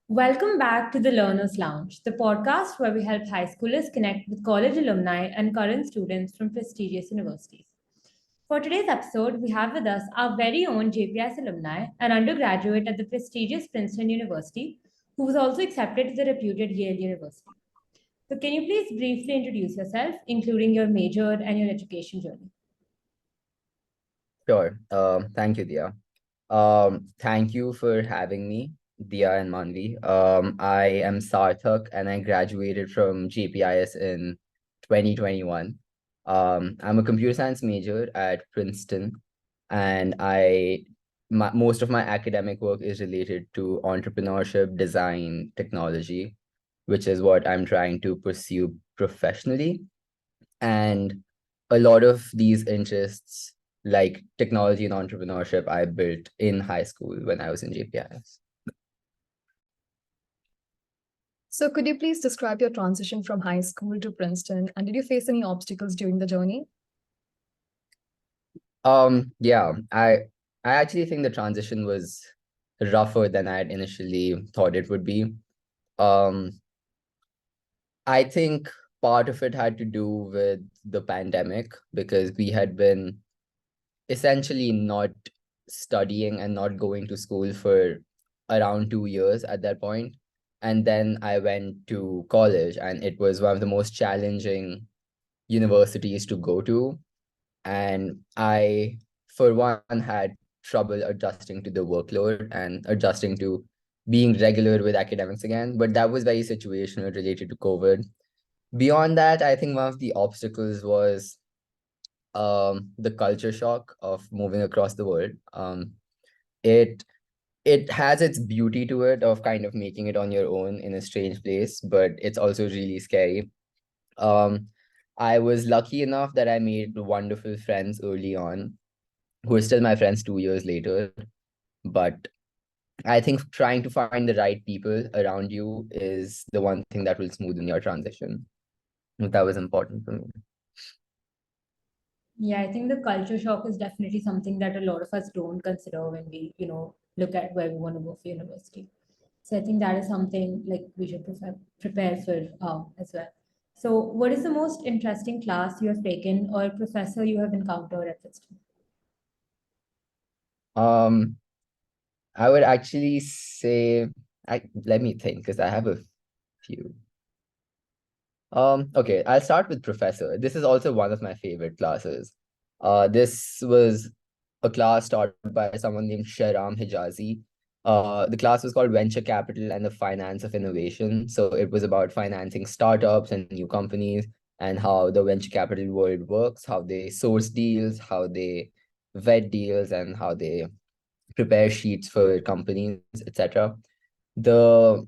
Welcome back to the Learner's Lounge, the podcast where we help high schoolers connect with college alumni and current students from prestigious universities. For today's episode, we have with us our very own JPIS alumni, an undergraduate at the prestigious Princeton University, who was also accepted to the reputed Yale University. So, can you please briefly introduce yourself, including your major and your education journey? Sure. Thank you, Dia. Thank you for having me, Dia and Manvi. I am Sarthak and I graduated from JPIS in 2021. I'm a computer science major at Princeton, and most of my academic work is related to entrepreneurship, design, technology, which is what I'm trying to pursue professionally. And a lot of these interests, like technology and entrepreneurship, I built in high school when I was in JPIS. So, could you please describe your transition from high school to Princeton? And did you face any obstacles during the journey? Yeah, I actually think the transition was rougher than I had initially thought it would be. Um, I think part of it had to do with the pandemic because we had been essentially not studying and not going to school for around 2 years at that point. And then I went to college, and it was one of the most challenging universities to go to. And I, for one, had trouble adjusting to the workload and adjusting to being regular with academics again. But that was very situational related to COVID. Beyond that, I think one of the obstacles was the culture shock of moving across the world. It it has its beauty to it of kind of making it on your own in a strange place, but it's also really scary. Um, I was lucky enough that I made wonderful friends early on, who are still my friends 2 years later. But I think trying to find the right people around you is the one thing that will smoothen your transition. That was important for me. Yeah, I think the culture shock is definitely something that a lot of us don't consider when we, look at where we want to go for university. So I think that is something like we should prepare for as well. So, what is the most interesting class you have taken or professor you have encountered at Princeton? Um, I would actually say, let me think, because I have a few. Okay, I'll start with Professor. This is also one of my favorite classes. This was a class taught by someone named Shahram Hijazi. The class was called Venture Capital and the Finance of Innovation. So it was about financing startups and new companies and how the venture capital world works, how they source deals, how they vet deals, and how they prepare sheets for companies, etc. The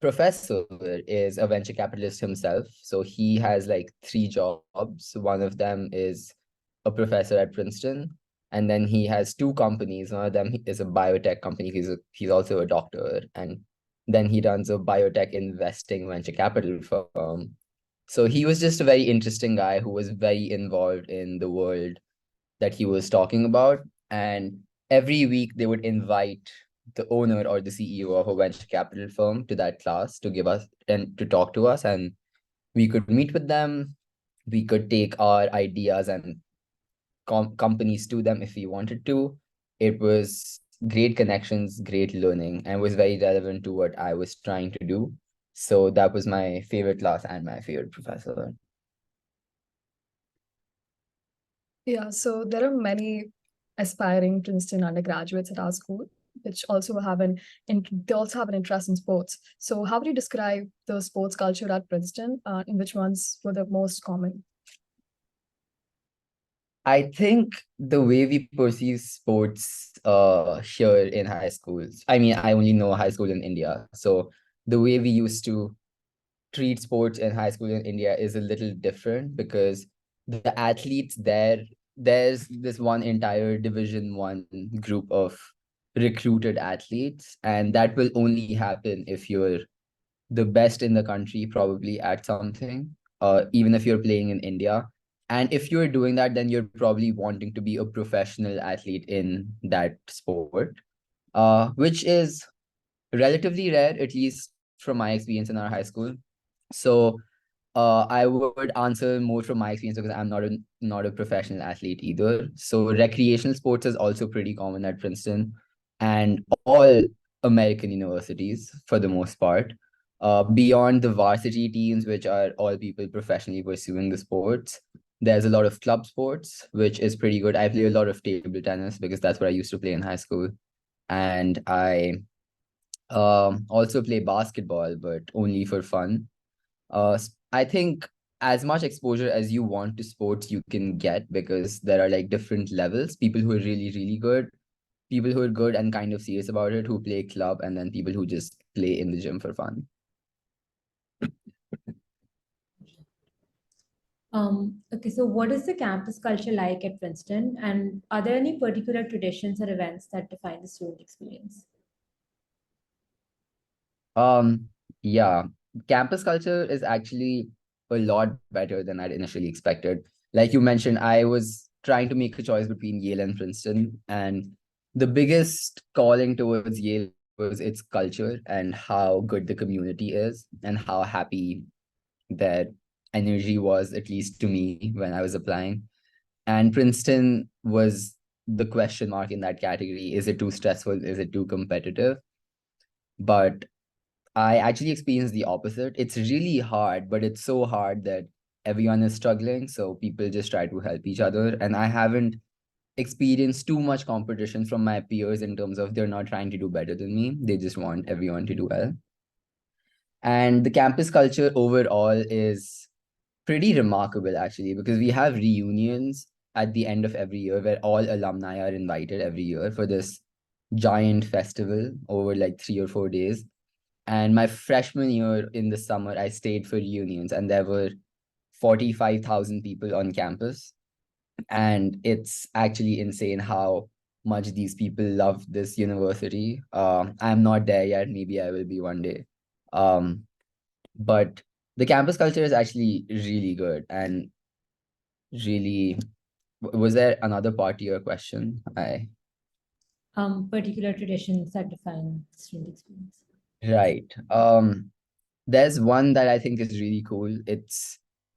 professor is a venture capitalist himself. So he has like three jobs. One of them is a professor at Princeton. And then he has two companies. One of them is a biotech company. He's also a doctor. And then he runs a biotech investing venture capital firm. So he was just a very interesting guy who was very involved in the world that he was talking about. And every week they would invite the owner or the CEO of a venture capital firm to that class to give us and to talk to us. And we could meet with them. We could take our ideas and companies to them if we wanted to. It was great connections, great learning, and was very relevant to what I was trying to do. So that was my favorite class and my favorite professor. Yeah, so there are many aspiring Princeton undergraduates at our school, which also they also have an interest in sports. So, how would you describe the sports culture at Princeton, and which ones were the most common? I think the way we perceive sports here in high schools, I mean, I only know high school in India. So the way we used to treat sports in high school in India is a little different because the athletes there's this one entire Division 1 group of recruited athletes, and that will only happen if you're the best in the country, probably at something, even if you're playing in India. And if you're doing that, then you're probably wanting to be a professional athlete in that sport, which is relatively rare, at least from my experience in our high school. So I would answer more from my experience because I'm not a professional athlete either. So recreational sports is also pretty common at Princeton and all American universities for the most part. Beyond the varsity teams, which are all people professionally pursuing the sports, there's a lot of club sports, which is pretty good. I play a lot of table tennis because that's what I used to play in high school. And I also play basketball, but only for fun. I think as much exposure as you want to sports you can get because there are like different levels. People who are really, really good, people who are good and kind of serious about it, who play club, and then people who just play in the gym for fun. Okay, so what is the campus culture like at Princeton, and are there any particular traditions or events that define the student experience? Um, yeah, campus culture is actually a lot better than I'd initially expected. Like you mentioned, I was trying to make a choice between Yale and Princeton, and the biggest calling towards Yale was its culture and how good the community is and how happy that energy was, at least to me, when I was applying. And Princeton was the question mark in that category. Is it too stressful? Is it too competitive? But I actually experienced the opposite. It's really hard, but it's so hard that everyone is struggling. So people just try to help each other. And I haven't experienced too much competition from my peers in terms of they're not trying to do better than me. They just want everyone to do well. And the campus culture overall is pretty remarkable, actually, because we have reunions at the end of every year where all alumni are invited every year for this giant festival over like 3 or 4 days. And my freshman year in the summer, I stayed for reunions, and there were 45,000 people on campus. And it's actually insane how much these people love this university. I'm not there yet. Maybe I will be one day. Um, but the campus culture is actually really good and really. Was there another part to your question? Particular traditions that define the student experience. Right. There's one that I think is really cool.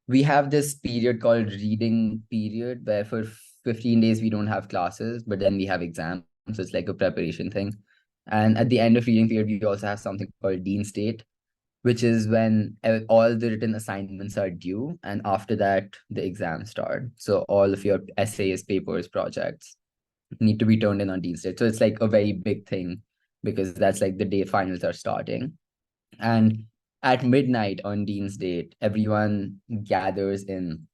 We have this period called reading period where for 15 days we don't have classes, but then we have exams. So it's like a preparation thing. And at the end of reading period, we also have something called Dean State, which is when all the written assignments are due. And after that, the exams start. So all of your essays, papers, projects need to be turned in on Dean State. So it's like a very big thing because that's like the day finals are starting. And at midnight on Dean's Date, everyone gathers in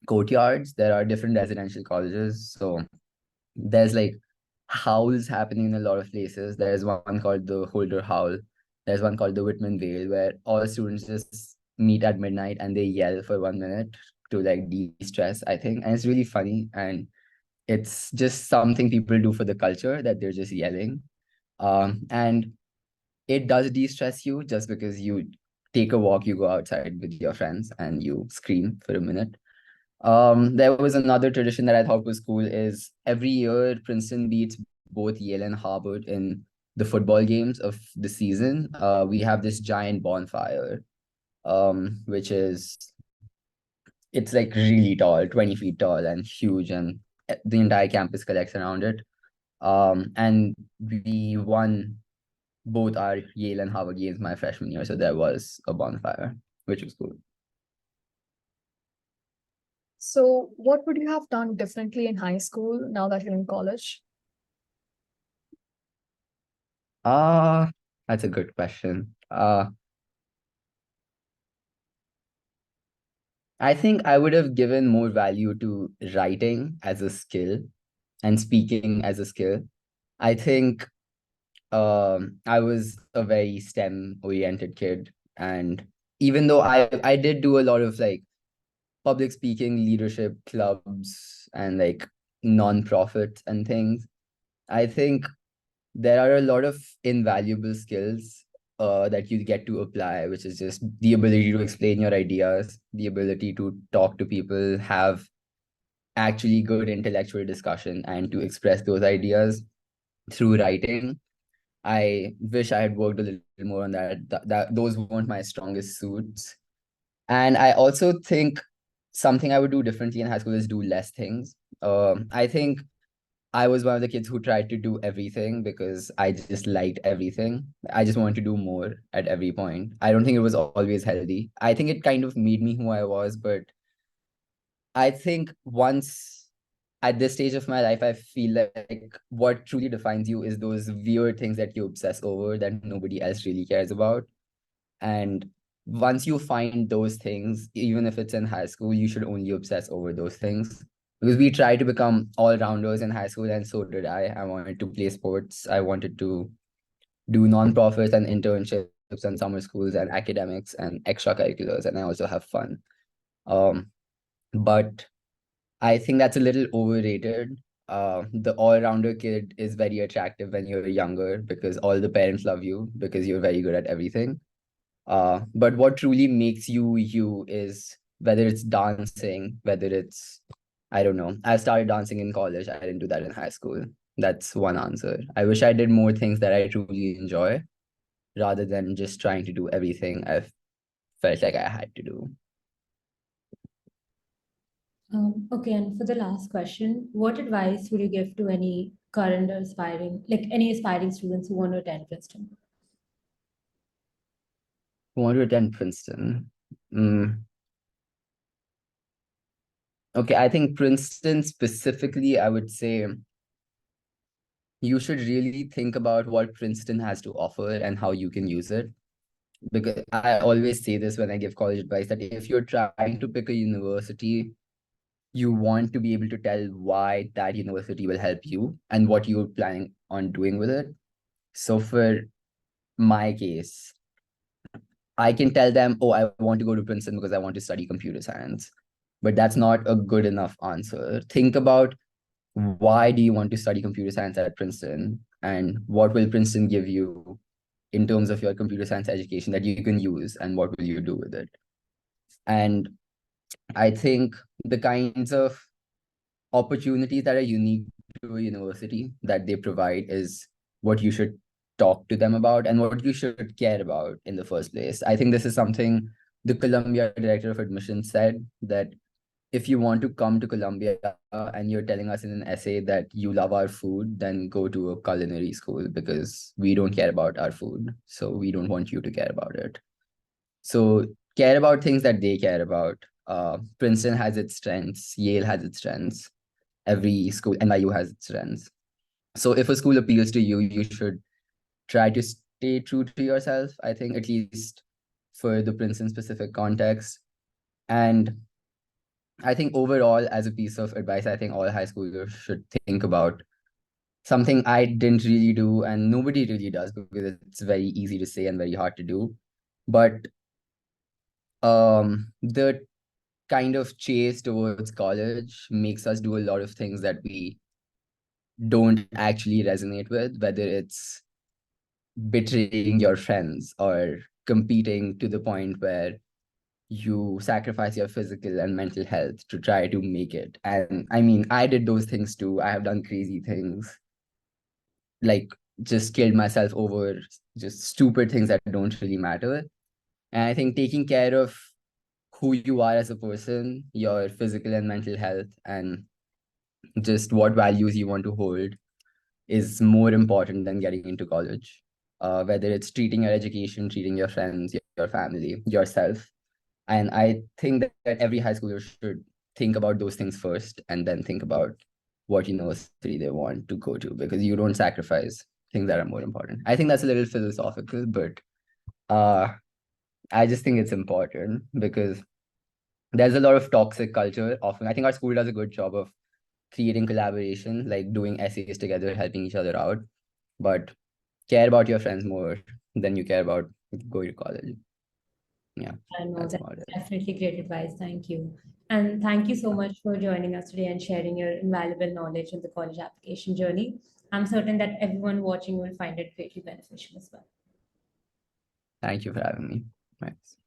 courtyards. There are different residential colleges. So there's like howls happening in a lot of places. There's one called the Holder Howl. There's one called the Whitman Vale, where all students just meet at midnight and they yell for 1 minute to like de-stress, I think. And it's really funny. And it's just something people do for the culture that they're just yelling. And it does de-stress you just because you take a walk, you go outside with your friends and you scream for a minute. There was another tradition that I thought was cool is every year Princeton beats both Yale and Harvard in the football games of the season. We have this giant bonfire, which is it's like really tall, 20 feet tall and huge, and the entire campus collects around it. And we won both our Yale and Harvard games my freshman year, so there was a bonfire, which was cool. So, what would you have done differently in high school now that you're in college? That's a good question. I think I would have given more value to writing as a skill and speaking as a skill. I think I was a very STEM oriented kid, and even though I did do a lot of like public speaking, leadership clubs, and like non-profits and things, I think there are a lot of invaluable skills that you get to apply, which is just the ability to explain your ideas, the ability to talk to people, have actually good intellectual discussion, and to express those ideas through writing. I wish I had worked a little more on that. Those weren't my strongest suits. And I also think something I would do differently in high school is do less things. I think I was one of the kids who tried to do everything because I just liked everything. I just wanted to do more at every point. I don't think it was always healthy. I think it kind of made me who I was, but I think once at this stage of my life, I feel like what truly defines you is those weird things that you obsess over that nobody else really cares about. And once you find those things, even if it's in high school, you should only obsess over those things. Because we tried to become all-rounders in high school, and so did I. I wanted to play sports. I wanted to do non-profits and internships and summer schools and academics and extracurriculars, and I also have fun. But I think that's a little overrated. The all-rounder kid is very attractive when you're younger because all the parents love you because you're very good at everything. But what truly makes you you is whether it's dancing, whether it's, I don't know. I started dancing in college. I didn't do that in high school. That's one answer. I wish I did more things that I truly enjoy rather than just trying to do everything I felt like I had to do. Okay, and for the last question, what advice would you give to any current or aspiring, like any aspiring students who want to attend Princeton? Who want to attend Princeton? Okay, I think Princeton specifically, I would say you should really think about what Princeton has to offer and how you can use it. Because I always say this when I give college advice that if you're trying to pick a university, you want to be able to tell why that university will help you and what you're planning on doing with it. So for my case, I can tell them, oh, I want to go to Princeton because I want to study computer science. But that's not a good enough answer. Think about why do you want to study computer science at Princeton and what will Princeton give you in terms of your computer science education that you can use and what will you do with it. And I think the kinds of opportunities that are unique to a university that they provide is what you should talk to them about and what you should care about in the first place. I think this is something the Columbia Director of Admissions said, that if you want to come to Columbia and you're telling us in an essay that you love our food, then go to a culinary school because we don't care about our food. So we don't want you to care about it. So care about things that they care about. Princeton has its strengths, Yale has its strengths, every school, NYU has its strengths. So if a school appeals to you, you should try to stay true to yourself, I think, at least for the Princeton specific context. And I think overall, as a piece of advice, I think all high schoolers should think about something I didn't really do, and nobody really does because it's very easy to say and very hard to do. But the kind of chase towards college makes us do a lot of things that we don't actually resonate with, whether it's betraying your friends or competing to the point where you sacrifice your physical and mental health to try to make it. And I mean, I did those things too. I have done crazy things, like just killed myself over just stupid things that don't really matter. And I think taking care of who you are as a person, your physical and mental health, and just what values you want to hold is more important than getting into college. Whether it's treating your education, treating your friends, your family, yourself. And I think that every high schooler should think about those things first and then think about what university they want to go to, because you don't sacrifice things that are more important. I think that's a little philosophical, but I just think it's important because there's a lot of toxic culture often. I think our school does a good job of creating collaboration, like doing essays together, helping each other out. But care about your friends more than you care about going to college. Yeah, I know that's that's about it. definitely great advice. Thank you. And thank you so much for joining us today and sharing your invaluable knowledge in the college application journey. I'm certain that everyone watching will find it greatly beneficial as well. Thank you for having me. Thanks.